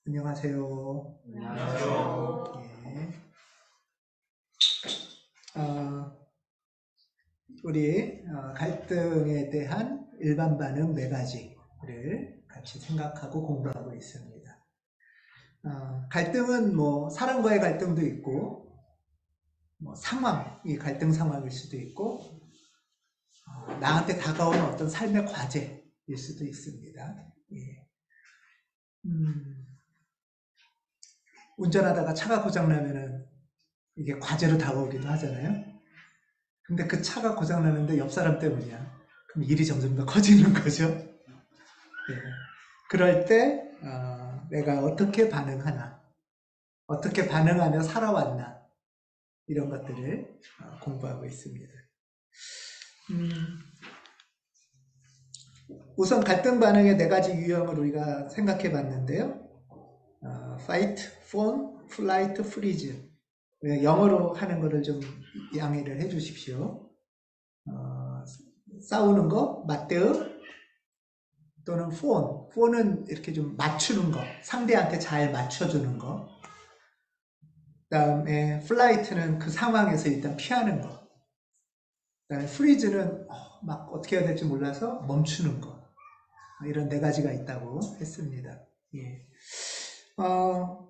안녕하세요. 안녕하세요. 예. 우리 갈등에 대한 일반 반응 4가지를 같이 생각하고 공부하고 있습니다. 갈등은 뭐 사람과의 갈등도 있고, 뭐 상황이 갈등 상황일 수도 있고, 나한테 다가오는 어떤 삶의 과제일 수도 있습니다. 예. 운전하다가 차가 고장나면은 이게 과제로 다가오기도 하잖아요. 근데 그 차가 고장나는데 옆 사람 때문이야. 그럼 일이 점점 더 커지는 거죠. 예. 그럴 때 내가 어떻게 반응하나, 어떻게 반응하며 살아왔나, 이런 것들을 공부하고 있습니다. 우선 갈등 반응의 4가지 유형을 우리가 생각해 봤는데요. fight, fawn, flight, freeze. 영어로 하는 거를 좀 양해를 해 주십시오. 싸우는 거, 맞대응, 또는 폰. 폰은 이렇게 좀 맞추는 거, 상대한테 잘 맞춰주는 거. 그 다음에 플라이트는 그 상황에서 일단 피하는 거. 그 다음에 프리즈는 막 어떻게 해야 될지 몰라서 멈추는 거. 이런 4가지가 있다고 했습니다. 예.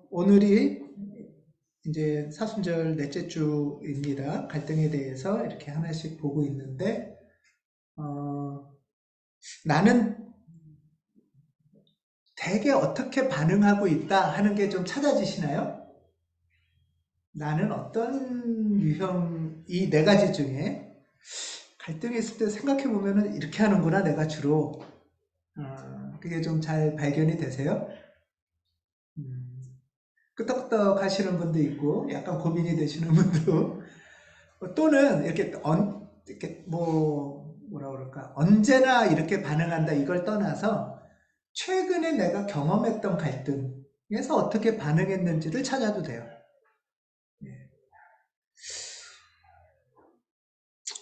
오늘이 이제 사순절 넷째 주입니다. 갈등에 대해서 이렇게 하나씩 보고 있는데, 나는 대개 어떻게 반응하고 있다 하는 게 좀 찾아지시나요? 나는 어떤 유형, 이 4가지 중에 갈등이 있을 때 생각해보면 이렇게 하는구나, 내가 주로. 그게 좀 잘 발견이 되세요? 끄떡끄떡 하시는 분도 있고, 약간 고민이 되시는 분도, 또는 이렇게 뭐라 그럴까, 언제나 이렇게 반응한다, 이걸 떠나서, 최근에 내가 경험했던 갈등에서 어떻게 반응했는지를 찾아도 돼요.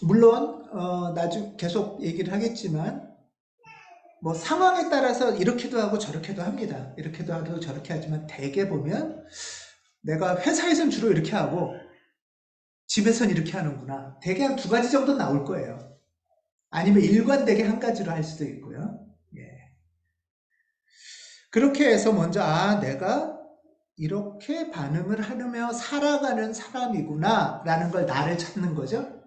물론 나중 계속 얘기를 하겠지만 뭐 상황에 따라서 이렇게도 하고 저렇게도 합니다. 이렇게도 하고 저렇게 하지만 대개 보면 내가 회사에선 주로 이렇게 하고 집에선 이렇게 하는구나. 대개 한 2가지 정도 나올 거예요. 아니면 일관되게 한 가지로 할 수도 있고요. 예. 그렇게 해서 먼저 내가 이렇게 반응을 하며 살아가는 사람이구나 라는 걸 나를 찾는 거죠.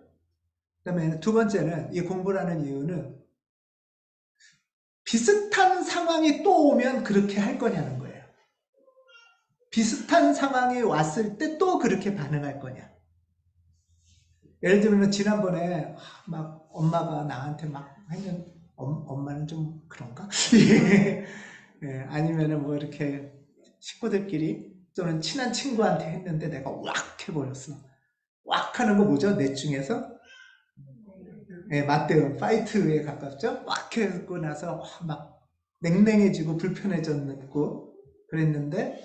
그 다음에 2번째는 이 공부를 하는 이유는 비슷한 상황이 또 오면 그렇게 할 거냐는 거예요. 비슷한 상황이 왔을 때 또 그렇게 반응할 거냐. 예를 들면 지난번에 막 엄마가 나한테 막 하면 엄마는 좀 그런가? 예, 아니면은 뭐 이렇게 식구들끼리 또는 친한 친구한테 했는데 내가 왁 해버렸어. 왁 하는 거 뭐죠? 넷 중에서? 예, 맞대응, 파이트에 가깝죠? 왁 하고 나서 막 냉랭해지고 불편해졌고 그랬는데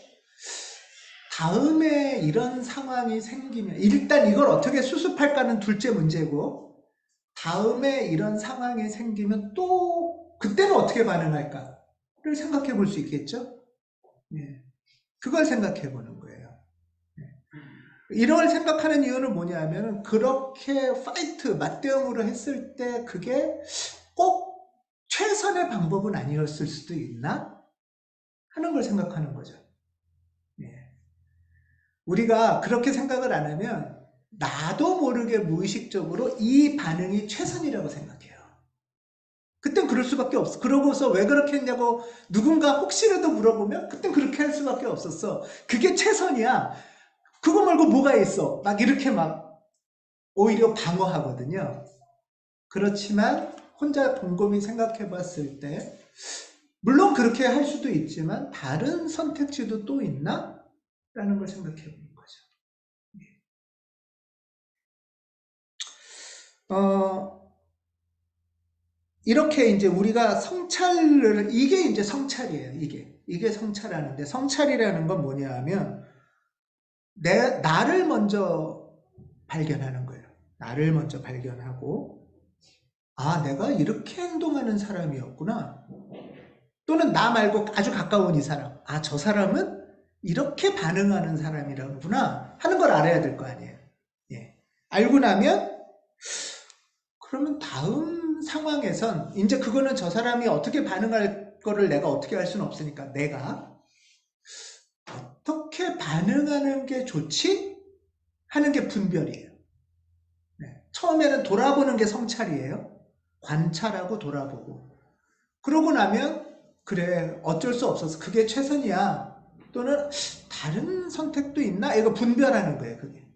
다음에 이런 상황이 생기면 일단 이걸 어떻게 수습할까는 둘째 문제고 다음에 이런 상황이 생기면 또 그때는 어떻게 반응할까를 생각해 볼 수 있겠죠? 예. 그걸 생각해 보는 거예요. 이걸 생각하는 이유는 뭐냐면 그렇게 파이트, 맞대응으로 했을 때 그게 꼭 최선의 방법은 아니었을 수도 있나? 하는 걸 생각하는 거죠. 예. 우리가 그렇게 생각을 안 하면 나도 모르게 무의식적으로 이 반응이 최선이라고 생각해요. 그땐 그럴 수밖에 없어. 그러고서 왜 그렇게 했냐고 누군가 혹시라도 물어보면 그땐 그렇게 할 수밖에 없었어. 그게 최선이야. 그거 말고 뭐가 있어? 막 이렇게 막 오히려 방어하거든요. 그렇지만 혼자 곰곰이 생각해 봤을 때 물론 그렇게 할 수도 있지만 다른 선택지도 또 있나? 라는 걸 생각해 보는 거죠. 이렇게 이제 우리가 성찰을, 이게 이제 성찰이에요. 이게 성찰하는데, 성찰이라는 건 뭐냐 하면, 나를 먼저 발견하는 거예요. 나를 먼저 발견하고, 내가 이렇게 행동하는 사람이었구나. 또는 나 말고 아주 가까운 이 사람. 아, 저 사람은 이렇게 반응하는 사람이라구나 하는 걸 알아야 될 거 아니에요. 예. 알고 나면 그러면 다음 상황에선 이제 그거는 저 사람이 어떻게 반응할 거를 내가 어떻게 할 수는 없으니까 내가 어떻게 반응하는 게 좋지? 하는 게 분별이에요. 네. 처음에는 돌아보는 게 성찰이에요. 관찰하고 돌아보고. 그러고 나면 그래 어쩔 수 없어서 그게 최선이야. 또는 다른 선택도 있나? 이거 분별하는 거예요. 그게.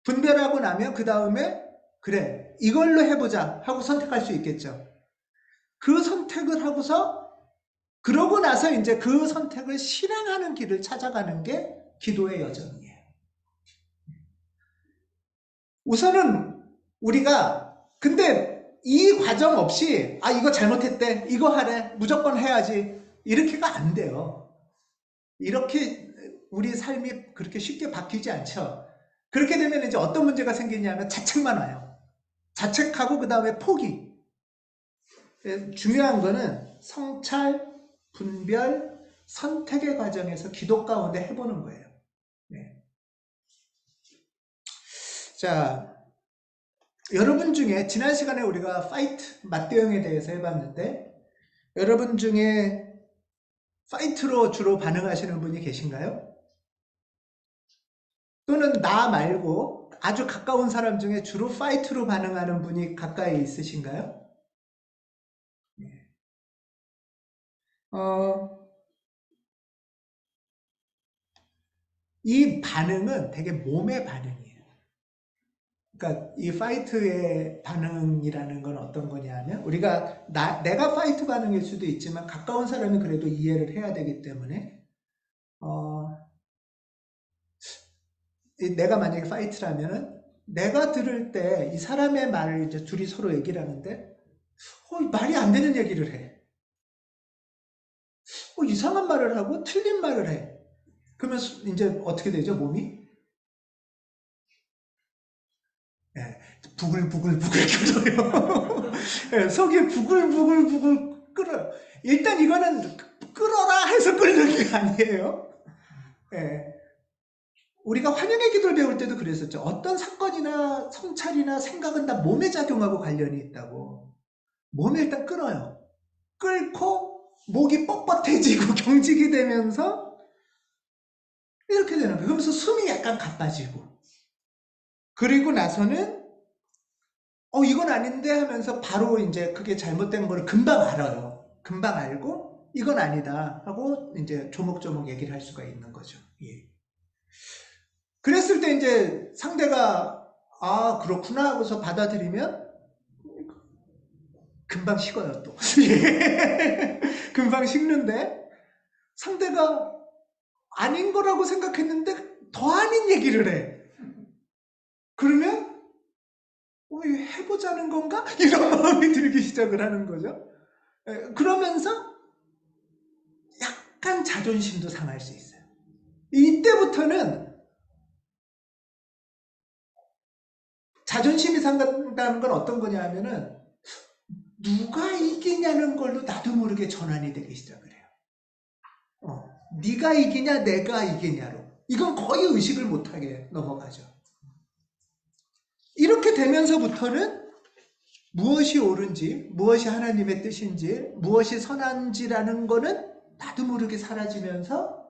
분별하고 나면 그 다음에 그래 이걸로 해보자 하고 선택할 수 있겠죠. 그 선택을 하고서 그러고 나서 이제 그 선택을 실행하는 길을 찾아가는 게 기도의 여정이에요. 우선은 우리가 근데 이 과정 없이 아 이거 잘못했대 이거 하래 무조건 해야지 이렇게가 안 돼요. 이렇게 우리 삶이 그렇게 쉽게 바뀌지 않죠. 그렇게 되면 이제 어떤 문제가 생기냐면 자책만 와요. 자책하고 그 다음에 포기. 중요한 거는 성찰, 분별, 선택의 과정에서 기도 가운데 해보는 거예요. 네. 자, 여러분 중에 지난 시간에 우리가 파이트, 맞대응에 대해서 해봤는데 여러분 중에 파이트로 주로 반응하시는 분이 계신가요? 또는 나 말고 아주 가까운 사람 중에 주로 파이트로 반응하는 분이 가까이 있으신가요? 네. 이 반응은 되게 몸의 반응이에요. 그러니까 이 파이트의 반응이라는 건 어떤 거냐면 우리가 내가 파이트 반응일 수도 있지만 가까운 사람이 그래도 이해를 해야 되기 때문에 내가 만약에 파이트라면은 내가 들을 때 이 사람의 말을 이제 둘이 서로 얘기를 하는데 말이 안 되는 얘기를 해. 이상한 말을 하고 틀린 말을 해. 그러면 이제 어떻게 되죠, 몸이? 예, 부글부글부글 끓어요. 예, 속이 부글부글부글 끓어요. 일단 이거는 끓어라 해서 끓는 게 아니에요. 예, 우리가 환영의 기도를 배울 때도 그랬었죠. 어떤 사건이나 성찰이나 생각은 다 몸에 작용하고 관련이 있다고. 몸이 일단 끓어요. 끓고 목이 뻣뻣해지고 경직이 되면서 이렇게 되는 거예요. 그러면서 숨이 약간 가빠지고 그리고 나서는 이건 아닌데 하면서 바로 이제 그게 잘못된 거를 금방 알아요. 금방 알고 이건 아니다 하고 이제 조목조목 얘기를 할 수가 있는 거죠. 예. 그랬을 때 이제 상대가 아 그렇구나 하고서 받아들이면 금방 식어요 또. 예. 금방 식는데 상대가 아닌 거라고 생각했는데 더 아닌 얘기를 해. 그러면 해보자는 건가? 이런 마음이 들기 시작을 하는 거죠. 그러면서 약간 자존심도 상할 수 있어요. 이때부터는 자존심이 상한다는 건 어떤 거냐 하면은 누가 이기냐는 걸로 나도 모르게 전환이 되기 시작을 해요. 네가 이기냐 내가 이기냐로 이건 거의 의식을 못하게 넘어가죠. 이렇게 되면서부터는 무엇이 옳은지 무엇이 하나님의 뜻인지 무엇이 선한지라는 거는 나도 모르게 사라지면서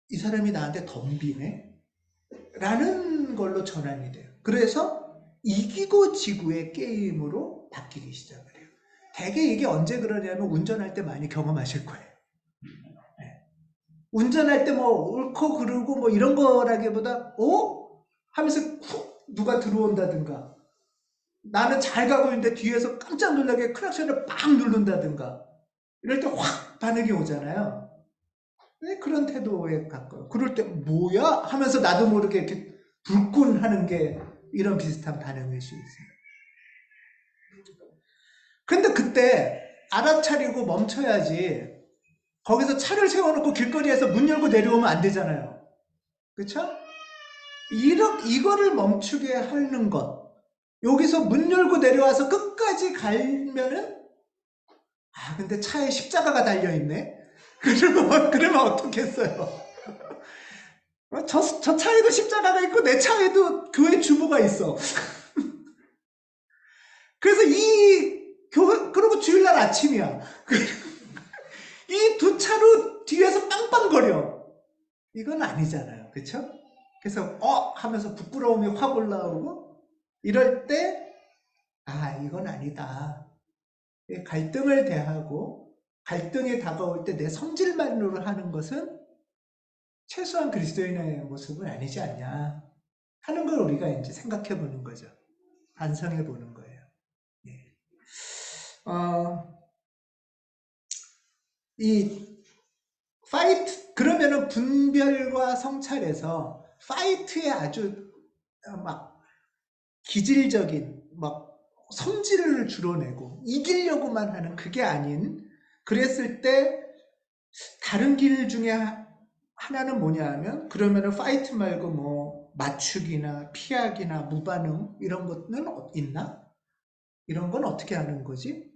이 사람이 나한테 덤비네 라는 걸로 전환이 돼요. 그래서 이기고 지구의 게임으로 바뀌기 시작을 해요. 대개 이게 언제 그러냐면 운전할 때 많이 경험하실 거예요. 네. 운전할 때 뭐 옳고 그르고 뭐 이런 거라기보다 하면서 훅 누가 들어온다든가 나는 잘 가고 있는데 뒤에서 깜짝 놀라게 클락션을 빡 누른다든가 이럴 때 확 반응이 오잖아요. 왜 그런 태도에 가까워? 그럴 때 뭐야? 하면서 나도 모르게 이렇게 불끈하는 게 이런 비슷한 반응일 수 있어요. 근데 그때 알아차리고 멈춰야지 거기서 차를 세워놓고 길거리에서 문 열고 내려오면 안 되잖아요. 그쵸? 이거를 멈추게 하는 것 여기서 문 열고 내려와서 끝까지 가면은, 근데 차에 십자가가 달려있네? 그러면 어떻겠어요? 저 차에도 십자가가 있고 내 차에도 교회 주보가 있어. 그래서 그리고 주일날 아침이야. 이 두 차로 뒤에서 빵빵거려. 이건 아니잖아요. 그쵸? 그래서 하면서 부끄러움이 확 올라오고 이럴 때 이건 아니다. 갈등을 대하고 갈등이 다가올 때 내 성질만으로 하는 것은 최소한 그리스도인의 모습은 아니지 않냐 하는 걸 우리가 이제 생각해 보는 거죠. 반성해 보는 거예요. 예. 이 그러면은 분별과 성찰에서 파이트에 아주 막 기질적인 막 성질을 주로 내고 이기려고만 하는 그게 아닌, 그랬을 때 다른 길 중에 하나는 뭐냐 하면, 그러면은 파이트 말고 뭐 맞추기나 피하기나 무반응 이런 것은 있나? 이런 건 어떻게 하는 거지?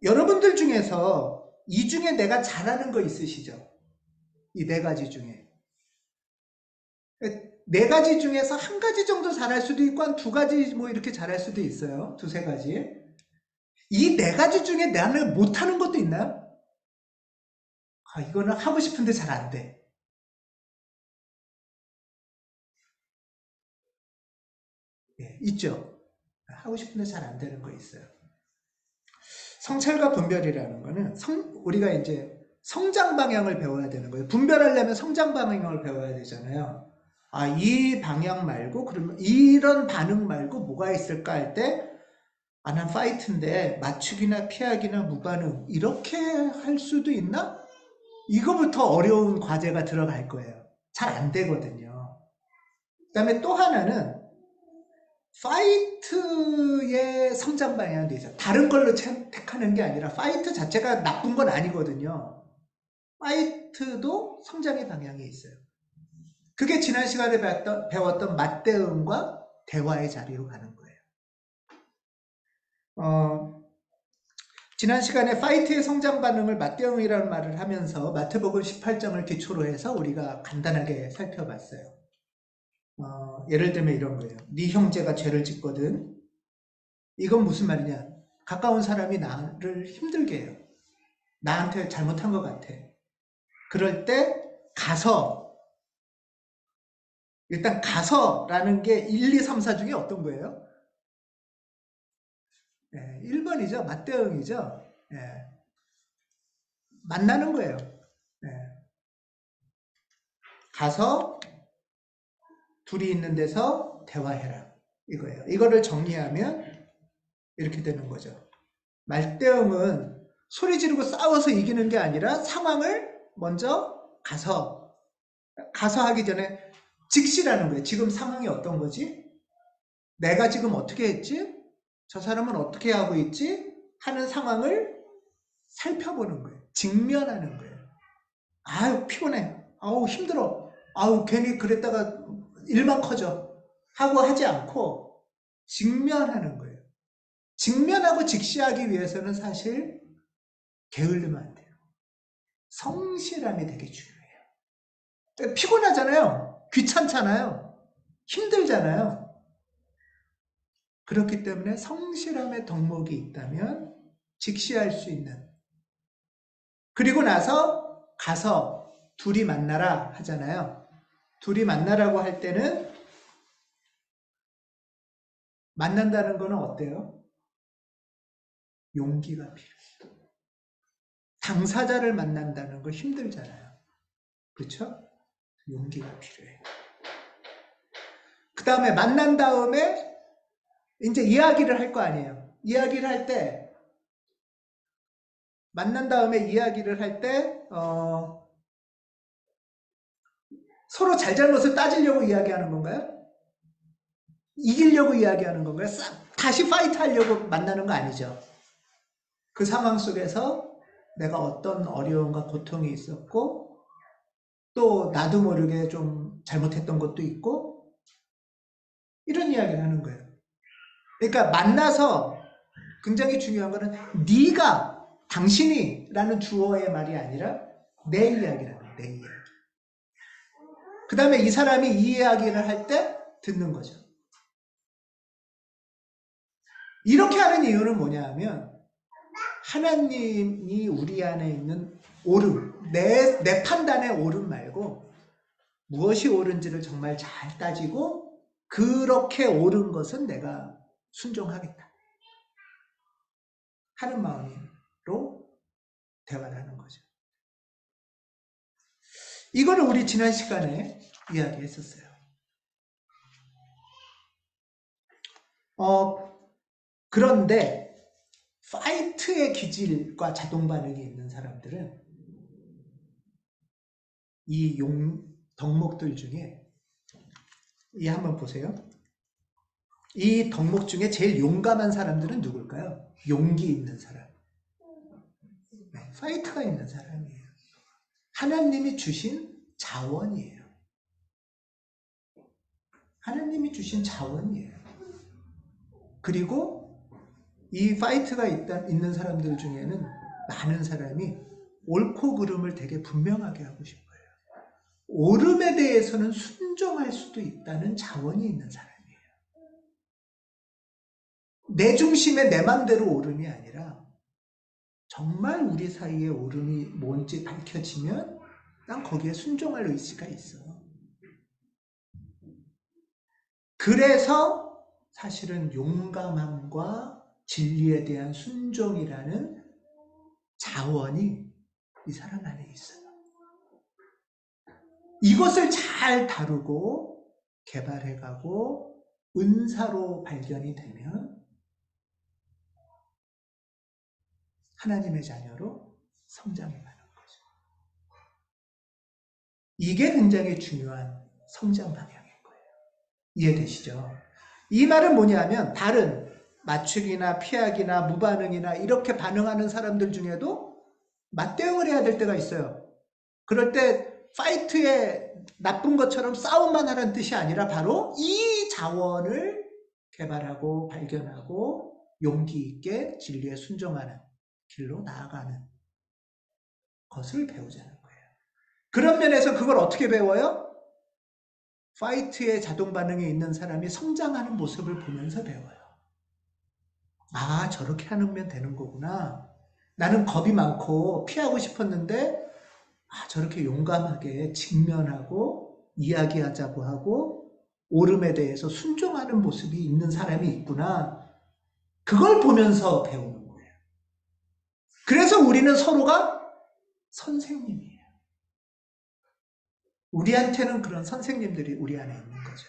여러분들 중에서 이 중에 내가 잘하는 거 있으시죠? 이 네 가지 중에. 네 가지 중에서 한 가지 정도 잘할 수도 있고 한 두 가지 뭐 이렇게 잘할 수도 있어요. 두세 가지. 이 네 가지 중에 나는 못하는 것도 있나요? 이거는 하고 싶은데 잘 안 돼. 있죠. 하고 싶은데 잘 안 되는 거 있어요. 성찰과 분별이라는 거는 우리가 이제 성장 방향을 배워야 되는 거예요. 분별하려면 성장 방향을 배워야 되잖아요. 이 방향 말고 그러면 이런 반응 말고 뭐가 있을까 할 때, 난 파이트인데 맞추기나 피하기나 무반응 이렇게 할 수도 있나? 이거부터 어려운 과제가 들어갈 거예요. 잘 안 되거든요. 그 다음에 또 하나는 파이트의 성장 방향도 있어요. 다른 걸로 택하는 게 아니라 파이트 자체가 나쁜 건 아니거든요. 파이트도 성장의 방향이 있어요. 그게 지난 시간에 배웠던 맞대응과 대화의 자리로 가는 거예요. 지난 시간에 파이트의 성장 반응을 맞대응이라는 말을 하면서 마태복음 18장을 기초로 해서 우리가 간단하게 살펴봤어요. 예를 들면 이런 거예요. 네 형제가 죄를 짓거든. 이건 무슨 말이냐? 가까운 사람이 나를 힘들게 해요. 나한테 잘못한 것 같아. 그럴 때 가서, 일단 가서라는 게 1, 2, 3, 4 중에 어떤 거예요? 1번이죠. 맞대응이죠. 만나는 거예요. 가서 둘이 있는 데서 대화해라. 이거예요. 이거를 정리하면 이렇게 되는 거죠. 말대응은 소리 지르고 싸워서 이기는 게 아니라 상황을 먼저 가서 하기 전에 직시라는 거예요. 지금 상황이 어떤 거지? 내가 지금 어떻게 했지? 저 사람은 어떻게 하고 있지? 하는 상황을 살펴보는 거예요. 직면하는 거예요. 아유, 피곤해. 아우, 힘들어. 아우, 괜히 그랬다가 일만 커져. 하고 하지 않고 직면하는 거예요. 직면하고 직시하기 위해서는 사실 게을르면 안 돼요. 성실함이 되게 중요해요. 피곤하잖아요. 귀찮잖아요. 힘들잖아요. 그렇기 때문에 성실함의 덕목이 있다면 직시할 수 있는, 그리고 나서 가서 둘이 만나라 하잖아요. 둘이 만나라고 할 때는 만난다는 거는 어때요? 용기가 필요해요. 당사자를 만난다는 거 힘들잖아요. 그렇죠? 용기가 필요해요. 그 다음에 만난 다음에 이제 이야기를 할 거 아니에요. 이야기를 할 때, 만난 다음에 이야기를 할 때, 서로 잘잘못을 따지려고 이야기하는 건가요? 이기려고 이야기하는 건가요? 다시 파이트 하려고 만나는 거 아니죠. 그 상황 속에서 내가 어떤 어려움과 고통이 있었고, 또 나도 모르게 좀 잘못했던 것도 있고, 이런 이야기를 하는 거예요. 그러니까 만나서 굉장히 중요한 거는 네가, 당신이 라는 주어의 말이 아니라 내 이야기라는 거예요. 내 이야기. 그 다음에 이 사람이 이 이야기를 할 때 듣는 거죠. 이렇게 하는 이유는 뭐냐 하면 하나님이 우리 안에 있는 옳음, 내 판단의 옳음 말고 무엇이 옳은지를 정말 잘 따지고 그렇게 옳은 것은 내가 순종하겠다 하는 마음으로 대화를 하는 거죠. 이거는 우리 지난 시간에 이야기했었어요. 그런데 파이트의 기질과 자동 반응이 있는 사람들은 이 덕목들 중에 한번 보세요. 이 덕목 중에 제일 용감한 사람들은 누굴까요? 용기 있는 사람. 네, 파이트가 있는 사람이에요. 하나님이 주신 자원이에요. 하나님이 주신 자원이에요. 그리고 이 파이트가 있는 사람들 중에는 많은 사람이 옳고 그름을 되게 분명하게 하고 싶어요. 옳음에 대해서는 순종할 수도 있다는 자원이 있는 사람이에요. 내 중심의 내 맘대로 옳음이 아니라 정말 우리 사이에 옳음이 뭔지 밝혀지면 난 거기에 순종할 의지가 있어. 그래서 사실은 용감함과 진리에 대한 순종이라는 자원이 이 사람 안에 있어요. 이것을 잘 다루고 개발해가고 은사로 발견이 되면 하나님의 자녀로 성장해가는 거죠. 이게 굉장히 중요한 성장 방향인 거예요. 이해되시죠? 이 말은 뭐냐면 다른 맞추기나 피하기나 무반응이나 이렇게 반응하는 사람들 중에도 맞대응을 해야 될 때가 있어요. 그럴 때 파이트에 나쁜 것처럼 싸움만 하라는 뜻이 아니라 바로 이 자원을 개발하고 발견하고 용기 있게 진리에 순종하는 길로 나아가는 것을 배우자는 거예요. 그런 면에서 그걸 어떻게 배워요? 파이트의 자동 반응에 있는 사람이 성장하는 모습을 보면서 배워요. 아, 저렇게 하면 되는 거구나. 나는 겁이 많고 피하고 싶었는데 저렇게 용감하게 직면하고 이야기하자고 하고 옳음에 대해서 순종하는 모습이 있는 사람이 있구나. 그걸 보면서 배우는 거예요. 그래서 우리는 서로가 선생님이에요. 우리한테는 그런 선생님들이 우리 안에 있는 거죠.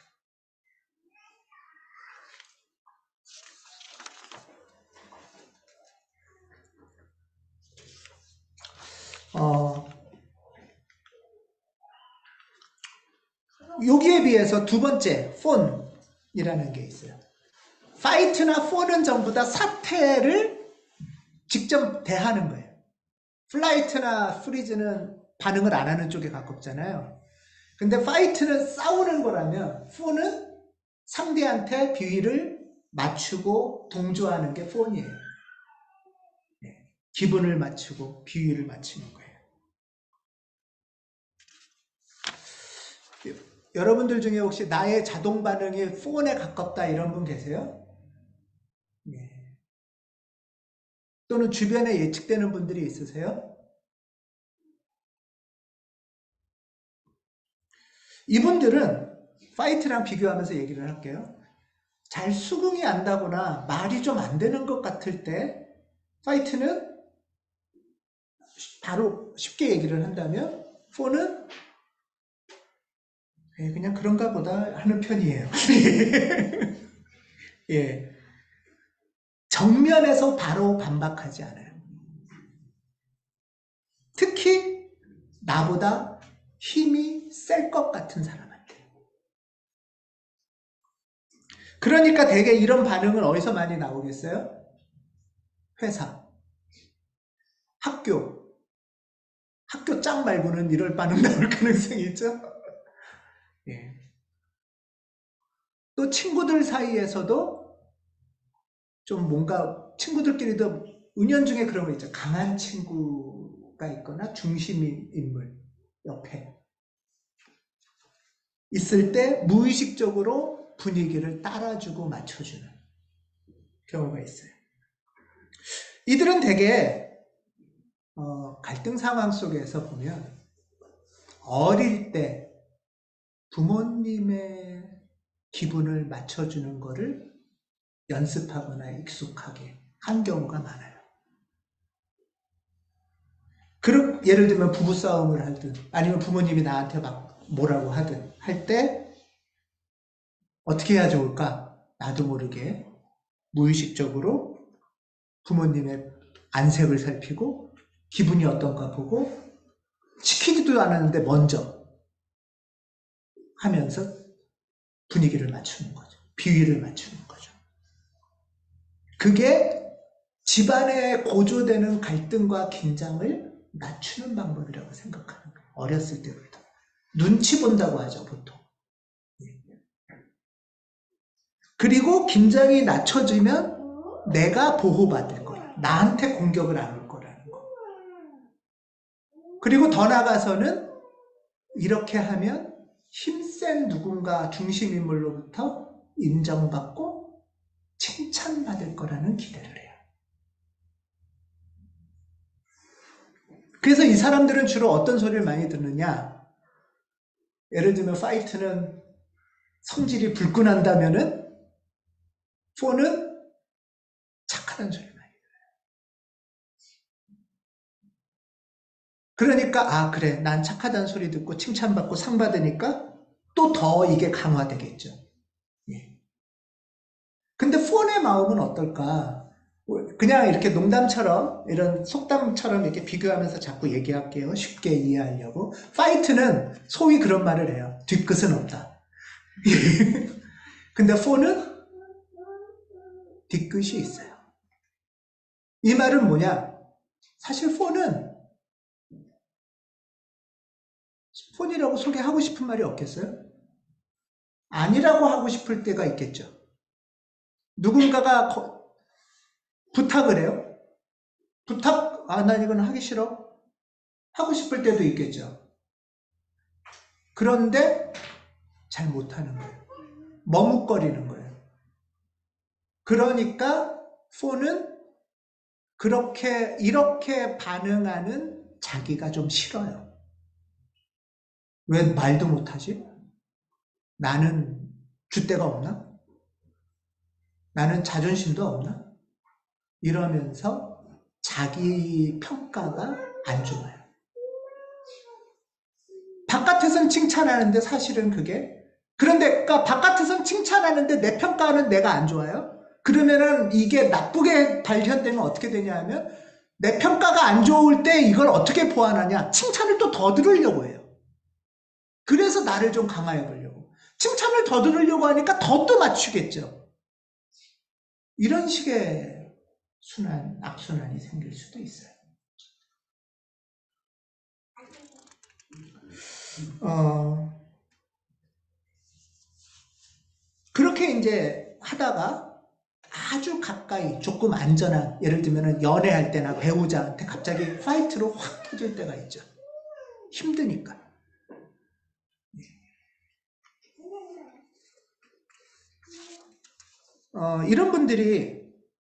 여기에 비해서 두 번째, 폰이라는 게 있어요. 파이트나 폰은 전부 다 사태를 직접 대하는 거예요. 플라이트나 프리즈는 반응을 안 하는 쪽에 가깝잖아요. 근데 파이트는 싸우는 거라면 폰은 상대한테 비위를 맞추고 동조하는 게 폰이에요. 기분을 맞추고 비위를 맞추는 거예요. 여러분들 중에 혹시 나의 자동 반응이 폰에 가깝다 이런 분 계세요? 네. 또는 주변에 예측되는 분들이 있으세요? 이분들은 파이트랑 비교하면서 얘기를 할게요. 잘 수긍이 안 가거나 말이 좀 안 되는 것 같을 때 파이트는 바로 쉽게 얘기를 한다면 폰은 그냥 그런가 보다 하는 편이에요. 예. 정면에서 바로 반박하지 않아요. 특히 나보다 힘이 셀 것 같은 사람한테. 그러니까 대개 이런 반응은 어디서 많이 나오겠어요? 회사, 학교 짱 말고는 이럴 반응 나올 가능성이 있죠? 예. 또 친구들 사이에서도 좀 뭔가 친구들끼리도 은연중에 그런 거 있죠. 강한 친구가 있거나 중심 인물 옆에 있을 때 무의식적으로 분위기를 따라주고 맞춰주는 경우가 있어요. 이들은 되게 갈등 상황 속에서 보면 어릴 때 부모님의 기분을 맞춰주는 거를 연습하거나 익숙하게 한 경우가 많아요. 예를 들면 부부싸움을 하든 아니면 부모님이 나한테 막 뭐라고 하든 할 때 어떻게 해야 좋을까? 나도 모르게 무의식적으로 부모님의 안색을 살피고 기분이 어떤가 보고 시키지도 않았는데 먼저 하면서 분위기를 맞추는 거죠. 비위를 맞추는 거죠. 그게 집안에 고조되는 갈등과 긴장을 낮추는 방법이라고 생각하는 거예요. 어렸을 때부터. 눈치 본다고 하죠, 보통. 그리고 긴장이 낮춰지면 내가 보호받을 거야. 나한테 공격을 안 올 거라는 거. 그리고 더 나아가서는 이렇게 하면 힘센 누군가 중심인물로부터 인정받고 칭찬받을 거라는 기대를 해요. 그래서 이 사람들은 주로 어떤 소리를 많이 듣느냐? 예를 들면 파이트는 성질이 불끈한다면은 폰은 착하다는 소리를 많이 들어요. 그러니까 그래 난 착하다는 소리 듣고 칭찬받고 상 받으니까 또 더 이게 강화되겠죠. 예. 근데 폰의 마음은 어떨까? 그냥 이렇게 농담처럼 이런 속담처럼 이렇게 비교하면서 자꾸 얘기할게요. 쉽게 이해하려고. 파이트는 소위 그런 말을 해요. 뒤끝은 없다. 근데 폰은 뒤끝이 있어요. 이 말은 뭐냐? 사실 폰이라고 소개하고 싶은 말이 없겠어요? 아니라고 하고 싶을 때가 있겠죠. 누군가가 부탁을 해요. 나 이건 하기 싫어. 하고 싶을 때도 있겠죠. 그런데 잘 못하는 거예요. 머뭇거리는 거예요. 그러니까 폰은 이렇게 반응하는 자기가 좀 싫어요. 왜 말도 못하지? 나는 줏대가 없나? 나는 자존심도 없나? 이러면서 자기 평가가 안 좋아요. 바깥에선 칭찬하는데 사실은 그런데 바깥에선 칭찬하는데 내 평가는 내가 안 좋아요? 그러면은 이게 나쁘게 발현되면 어떻게 되냐 하면 내 평가가 안 좋을 때 이걸 어떻게 보완하냐? 칭찬을 또 더 들으려고 해요. 그래서 나를 좀 강화해 보려고. 칭찬을 더 들으려고 하니까 더 또 맞추겠죠. 이런 식의 악순환이 생길 수도 있어요. 그렇게 이제 하다가 아주 가까이 조금 안전한 예를 들면 연애할 때나 배우자한테 갑자기 파이트로 확 터질 때가 있죠. 힘드니까. 이런 분들이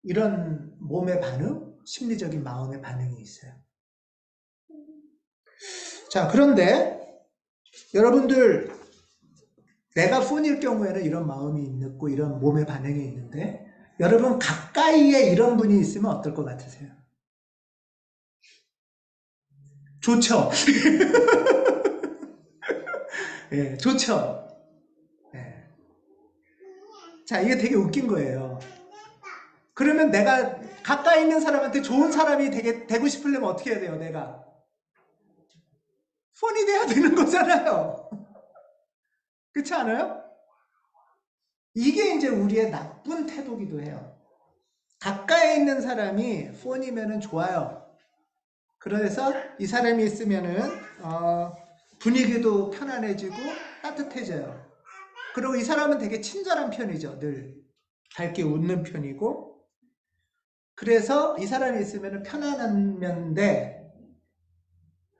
이런 몸의 반응, 심리적인 마음의 반응이 있어요. 자, 그런데 여러분들 내가 폰일 경우에는 이런 마음이 있고 이런 몸의 반응이 있는데 여러분 가까이에 이런 분이 있으면 어떨 것 같으세요? 좋죠? 예, 좋죠? 예. 자, 이게 되게 웃긴 거예요. 그러면 내가 가까이 있는 사람한테 좋은 사람이 되고 싶으려면 어떻게 해야 돼요, 내가? 폰이 돼야 되는 거잖아요. 그렇지 않아요? 이게 이제 우리의 나쁜 태도기도 해요. 가까이 있는 사람이 폰이면은 좋아요. 그래서 이 사람이 있으면은 분위기도 편안해지고 따뜻해져요. 그리고 이 사람은 되게 친절한 편이죠. 늘 밝게 웃는 편이고. 그래서 이 사람이 있으면 편안한 면인데,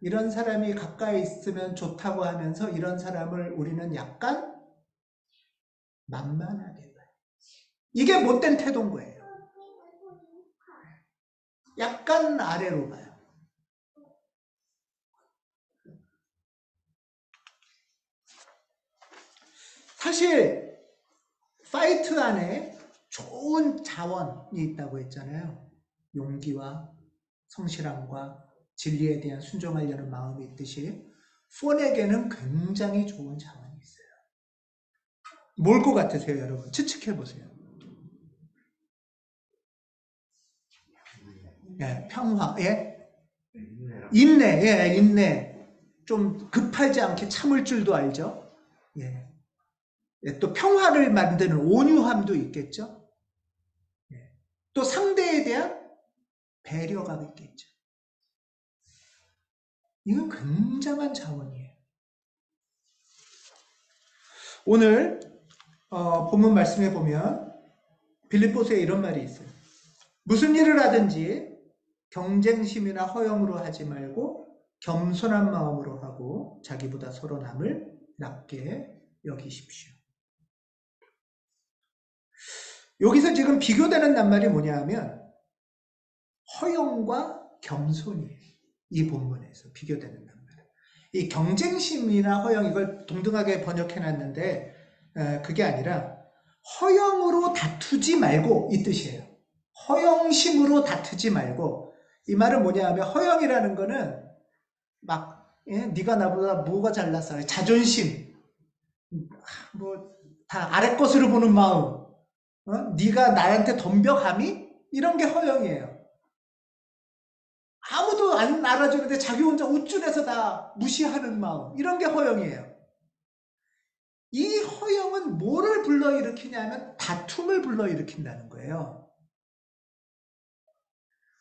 이런 사람이 가까이 있으면 좋다고 하면서 이런 사람을 우리는 약간 만만하게 봐요. 이게 못된 태도인 거예요. 약간 아래로 봐요. 사실 파이트 안에 좋은 자원이 있다고 했잖아요. 용기와 성실함과 진리에 대한 순종하려는 마음이 있듯이 폰에게는 굉장히 좋은 자원이 있어요. 뭘 것 같으세요, 여러분? 추측해 보세요. 예, 평화, 예, 인내, 예, 인내. 좀 급하지 않게 참을 줄도 알죠. 예, 예, 또 평화를 만드는 온유함도 있겠죠. 예, 또 상대에 대한 배려가 있겠죠. 이건 굉장한 자원이에요. 오늘 본문 말씀에 보면 빌립보서에 이런 말이 있어요. 무슨 일을 하든지 경쟁심이나 허영으로 하지 말고 겸손한 마음으로 하고 자기보다 서로 남을 낮게 여기십시오. 여기서 지금 비교되는 낱말이 뭐냐 하면 허영과 겸손이에요. 이 본문에서 비교되는 낱말. 이 경쟁심이나 허영, 이걸 동등하게 번역해놨는데 그게 아니라 허영으로 다투지 말고 이 뜻이에요. 허영심으로 다투지 말고. 이 말은 뭐냐 하면 허영이라는 거는 막 네가 나보다 뭐가 잘났어, 자존심, 뭐 다 아래 것으로 보는 마음, 네가 나한테 덤벼감이, 이런 게 허영이에요. 아무도 안 알아주는데 자기 혼자 우쭐해서 다 무시하는 마음, 이런 게 허영이에요. 이 허영은 뭐를 불러일으키냐면 다툼을 불러일으킨다는 거예요.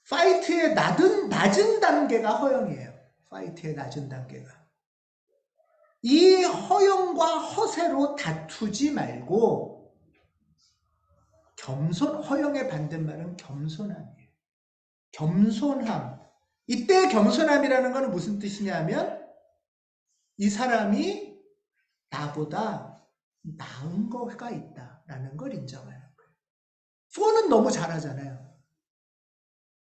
파이트의 낮은 단계가 허영이에요. 파이트의 낮은 단계가. 이 허영과 허세로 다투지 말고 허영의 반대말은 겸손함이에요. 겸손함. 이때 겸손함이라는 것은 무슨 뜻이냐면 이 사람이 나보다 나은 거가 있다라는 걸 인정하는 거예요. 폰은 너무 잘하잖아요.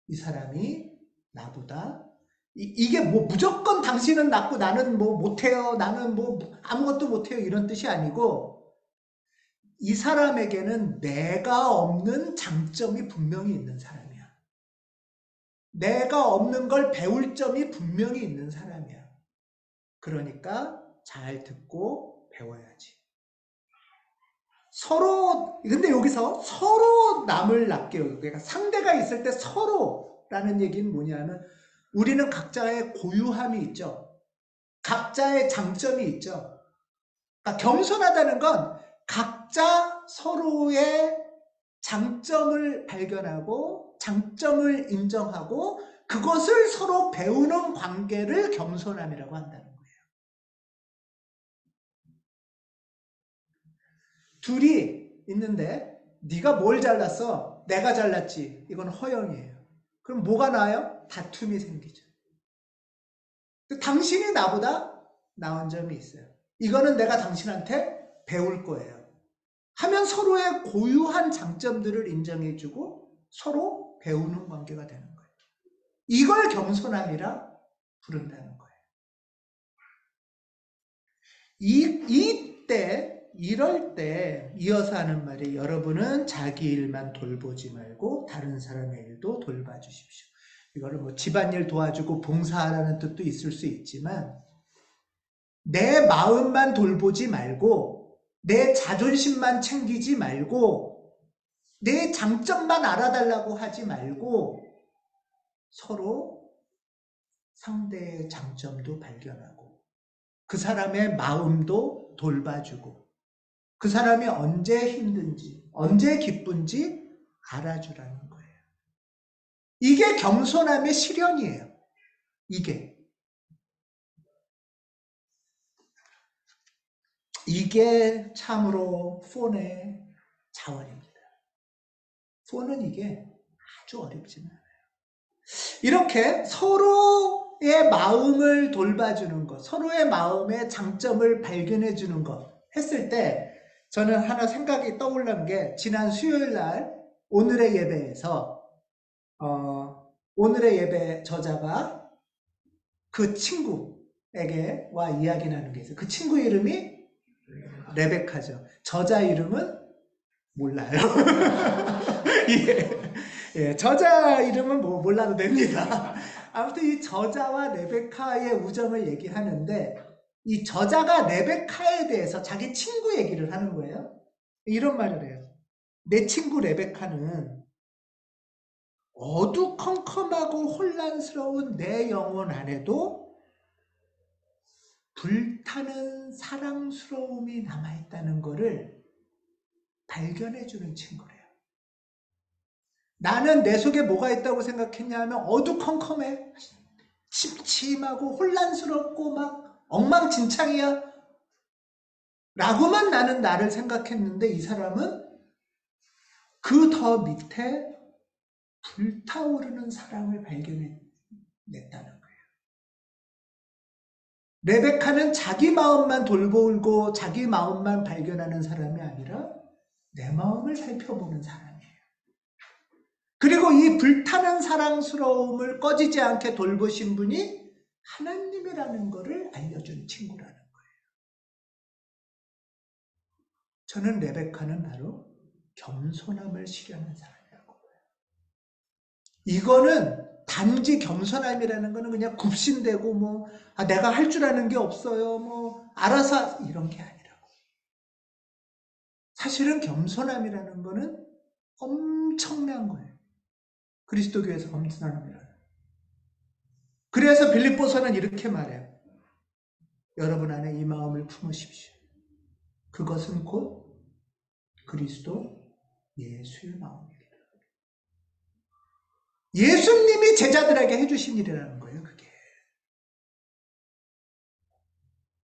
이 사람이 나보다 이게 뭐 무조건 당신은 낫고 나는 뭐 못해요, 나는 뭐 아무것도 못해요, 이런 뜻이 아니고 이 사람에게는 내가 없는 장점이 분명히 있는 사람이야. 내가 없는 걸 배울 점이 분명히 있는 사람이야. 그러니까 잘 듣고 배워야지. 서로, 근데 여기서 서로 남을 낮게 여기고, 그러니까 상대가 있을 때 서로라는 얘기는 뭐냐면 우리는 각자의 고유함이 있죠. 각자의 장점이 있죠. 그러니까 겸손하다는 건 각자 서로의 장점을 발견하고 장점을 인정하고 그것을 서로 배우는 관계를 겸손함이라고 한다는 거예요. 둘이 있는데 네가 뭘 잘났어? 내가 잘났지. 이건 허영이에요. 그럼 뭐가 나아요? 다툼이 생기죠. 당신이 나보다 나은 점이 있어요. 이거는 내가 당신한테 배울 거예요. 하면 서로의 고유한 장점들을 인정해주고 서로 배우는 관계가 되는 거예요. 이걸 겸손함이라 부른다는 거예요. 이럴 때 이어서 하는 말이 여러분은 자기 일만 돌보지 말고 다른 사람의 일도 돌봐주십시오. 이거를 뭐 집안일 도와주고 봉사하라는 뜻도 있을 수 있지만 내 마음만 돌보지 말고 내 자존심만 챙기지 말고 내 장점만 알아달라고 하지 말고 서로 상대의 장점도 발견하고 그 사람의 마음도 돌봐주고 그 사람이 언제 힘든지 언제 기쁜지 알아주라는 거예요. 이게 겸손함의 실현이에요. 이게 이게 참으로 폰의 자원입니다. 폰은 이게 아주 어렵지는 않아요. 이렇게 서로의 마음을 돌봐주는 것, 서로의 마음의 장점을 발견해주는 것 했을 때 저는 하나 생각이 떠올른 게 지난 수요일 날 오늘의 예배에서 오늘의 예배 저자가 그 친구에게 와 이야기 나누는 게 있어요. 그 친구 이름이 레베카죠. 저자 이름은 몰라요. 예. 예, 저자 이름은 뭐 몰라도 됩니다. 아무튼 이 저자와 레베카의 우정을 얘기하는데 이 저자가 레베카에 대해서 자기 친구 얘기를 하는 거예요. 이런 말을 해요. 내 친구 레베카는 어두컴컴하고 혼란스러운 내 영혼 안에도 불타는 사랑스러움이 남아있다는 것을 발견해주는 친구래요. 나는 내 속에 뭐가 있다고 생각했냐면 어두컴컴해. 침침하고 혼란스럽고 막 엉망진창이야. 라고만 나는 나를 생각했는데 이 사람은 그 더 밑에 불타오르는 사랑을 발견했다는 거예요. 레베카는 자기 마음만 돌보고 자기 마음만 발견하는 사람이 아니라 내 마음을 살펴보는 사람이에요. 그리고 이 불타는 사랑스러움을 꺼지지 않게 돌보신 분이 하나님이라는 것을 알려준 친구라는 거예요. 저는 레베카는 바로 겸손함을 실현한 사람이라고 봐요. 이거는 단지 겸손함이라는 거는 그냥 굽신대고 뭐 내가 할 줄 아는 게 없어요. 뭐 알아서 이런 게 아니라고. 사실은 겸손함이라는 거는 엄청난 거예요. 그리스도 교회에서 겸손함이라는. 그래서 빌립보서는 이렇게 말해요. 여러분 안에 이 마음을 품으십시오. 그것은 곧 그리스도 예수의 마음입니다. 예수님이 제자들에게 해주신 일이라는 거예요. 그게.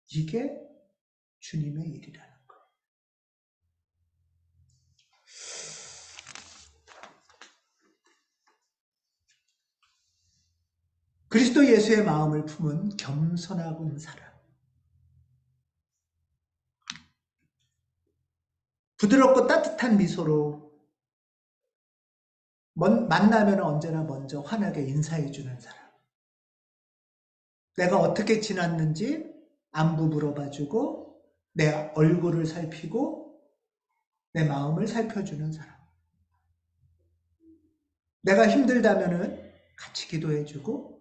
이게 주님의 일이라는 거예요. 그리스도 예수의 마음을 품은 겸손한 사람. 부드럽고 따뜻한 미소로 만나면 언제나 먼저 환하게 인사해주는 사람. 내가 어떻게 지났는지 안부 물어봐주고 내 얼굴을 살피고 내 마음을 살펴주는 사람. 내가 힘들다면은 같이 기도해주고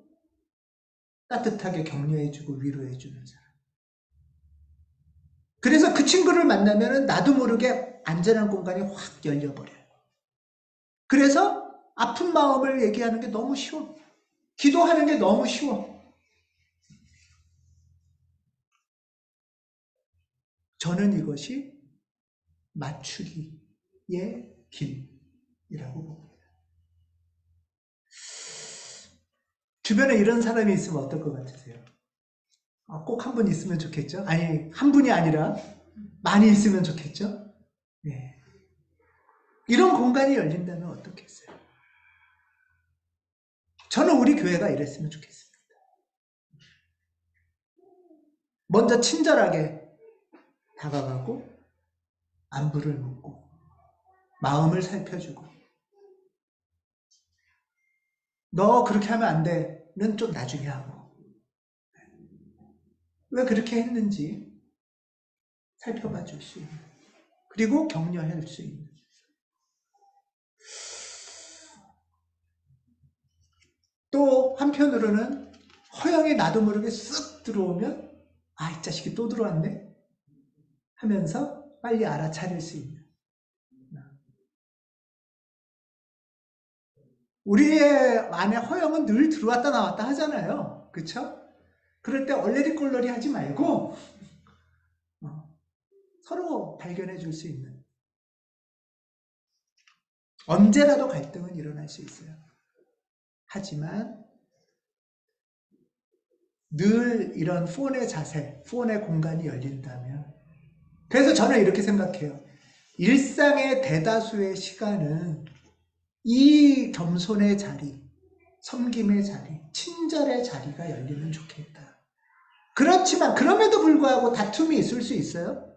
따뜻하게 격려해주고 위로해주는 사람. 그래서 그 친구를 만나면은 나도 모르게 안전한 공간이 확 열려버려요. 그래서 아픈 마음을 얘기하는 게 너무 쉬워. 기도하는 게 너무 쉬워. 저는 이것이 맞추기의 길이라고 봅니다. 주변에 이런 사람이 있으면 어떨 것 같으세요? 꼭 한 분 있으면 좋겠죠? 아니, 한 분이 아니라 많이 있으면 좋겠죠? 네. 이런 공간이 열린다면 어떻겠어요? 저는 우리 교회가 이랬으면 좋겠습니다. 먼저 친절하게 다가가고 안부를 묻고 마음을 살펴주고 너 그렇게 하면 안 돼는 좀 나중에 하고 왜 그렇게 했는지 살펴봐 줄 수 있는 그리고 격려할 수 있는 또 한편으로는 허영이 나도 모르게 쓱 들어오면 이 자식이 또 들어왔네 하면서 빨리 알아차릴 수 있는 우리의 안에 허영은 늘 들어왔다 나왔다 하잖아요. 그렇죠? 그럴 때 얼레리꼴러리 하지 말고 서로 발견해 줄 수 있는 언제라도 갈등은 일어날 수 있어요. 하지만 늘 이런 폰의 자세, 폰의 공간이 열린다면 그래서 저는 이렇게 생각해요. 일상의 대다수의 시간은 이 겸손의 자리, 섬김의 자리, 친절의 자리가 열리면 좋겠다. 그렇지만 그럼에도 불구하고 다툼이 있을 수 있어요.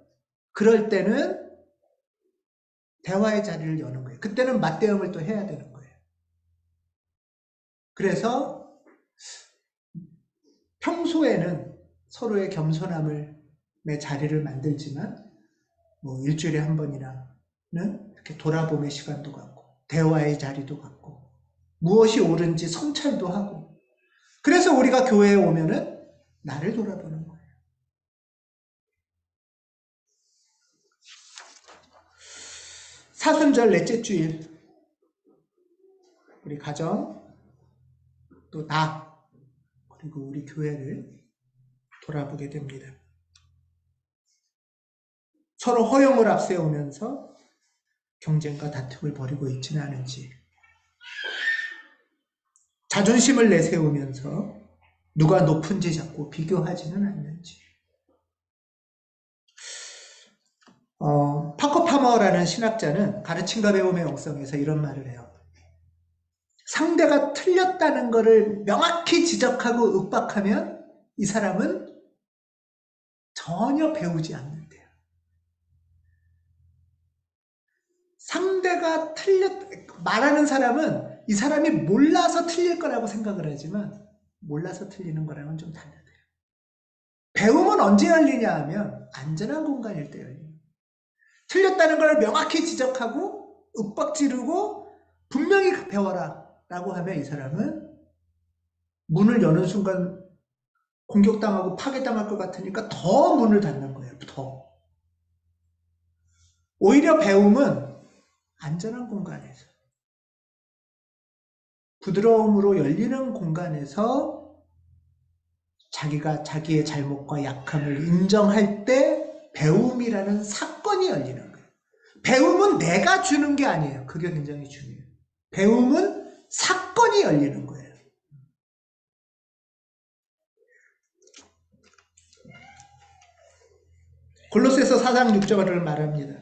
그럴 때는 대화의 자리를 여는 거예요. 그때는 맞대응을 또 해야 되는 거예요. 그래서 평소에는 서로의 겸손함의 자리를 만들지만 뭐 일주일에 한 번이나는 이렇게 돌아봄의 시간도 갖고 대화의 자리도 갖고 무엇이 옳은지 성찰도 하고 그래서 우리가 교회에 오면은 나를 돌아보는 거예요. 사순절 넷째 주일 우리 가정 또 나 그리고 우리 교회를 돌아보게 됩니다. 서로 허용을 앞세우면서 경쟁과 다툼을 벌이고 있지는 않은지 자존심을 내세우면서 누가 높은지 자꾸 비교하지는 않는지 파커 파머라는 신학자는 가르침과 배움의 영성에서 이런 말을 해요. 상대가 틀렸다는 것을 명확히 지적하고 윽박하면 이 사람은 전혀 배우지 않는데요. 상대가 말하는 사람은 이 사람이 몰라서 틀릴 거라고 생각을 하지만 몰라서 틀리는 거랑은 좀 달라요. 배움은 언제 열리냐 하면 안전한 공간일 때 열려요. 틀렸다는 걸 명확히 지적하고 윽박 지르고 분명히 배워라 라고 하면 이 사람은 문을 여는 순간 공격당하고 파괴당할 것 같으니까 더 문을 닫는 거예요. 더. 오히려 배움은 안전한 공간에서 부드러움으로 열리는 공간에서 자기가 자기의 잘못과 약함을 인정할 때 배움이라는 사건이 열리는 거예요. 배움은 내가 주는 게 아니에요. 그게 굉장히 중요해요. 배움은 사건이 열리는 거예요. 골로새서 4장 6절을 말합니다.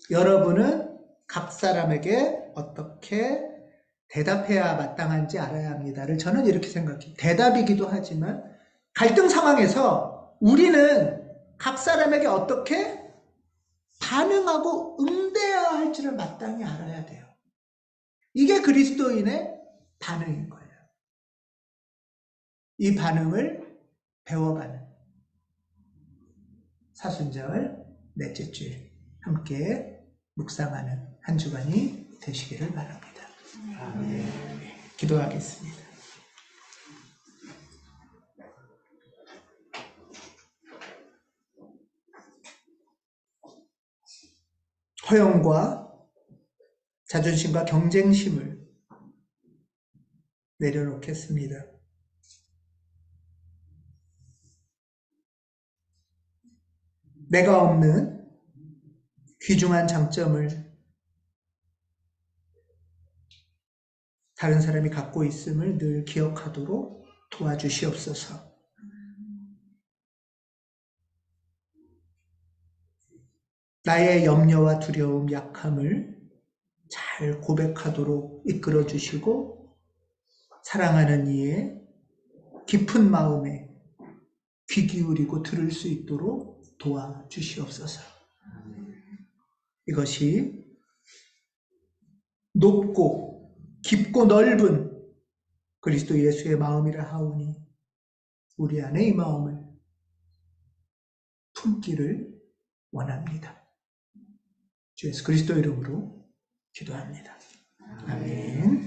여러분은 각 사람에게 어떻게 대답해야 마땅한지 알아야 합니다를 저는 이렇게 생각해요. 대답이기도 하지만 갈등 상황에서 우리는 각 사람에게 어떻게 반응하고 응대해야 할지를 마땅히 알아야 돼요. 이게 그리스도인의 반응인 거예요. 이 반응을 배워가는 사순절 넷째 주일 함께 묵상하는 한 주간이 되시기를 바랍니다. 아멘. 기도하겠습니다. 허영과 자존심과 경쟁심을 내려놓겠습니다. 내가 없는 귀중한 장점을 다른 사람이 갖고 있음을 늘 기억하도록 도와주시옵소서. 나의 염려와 두려움, 약함을 잘 고백하도록 이끌어 주시고 사랑하는 이의 깊은 마음에 귀 기울이고 들을 수 있도록 도와주시옵소서. 이것이 높고 깊고 넓은 그리스도 예수의 마음이라 하오니 우리 안에 이 마음을 품기를 원합니다. 주 예수 그리스도 이름으로 기도합니다. 아멘.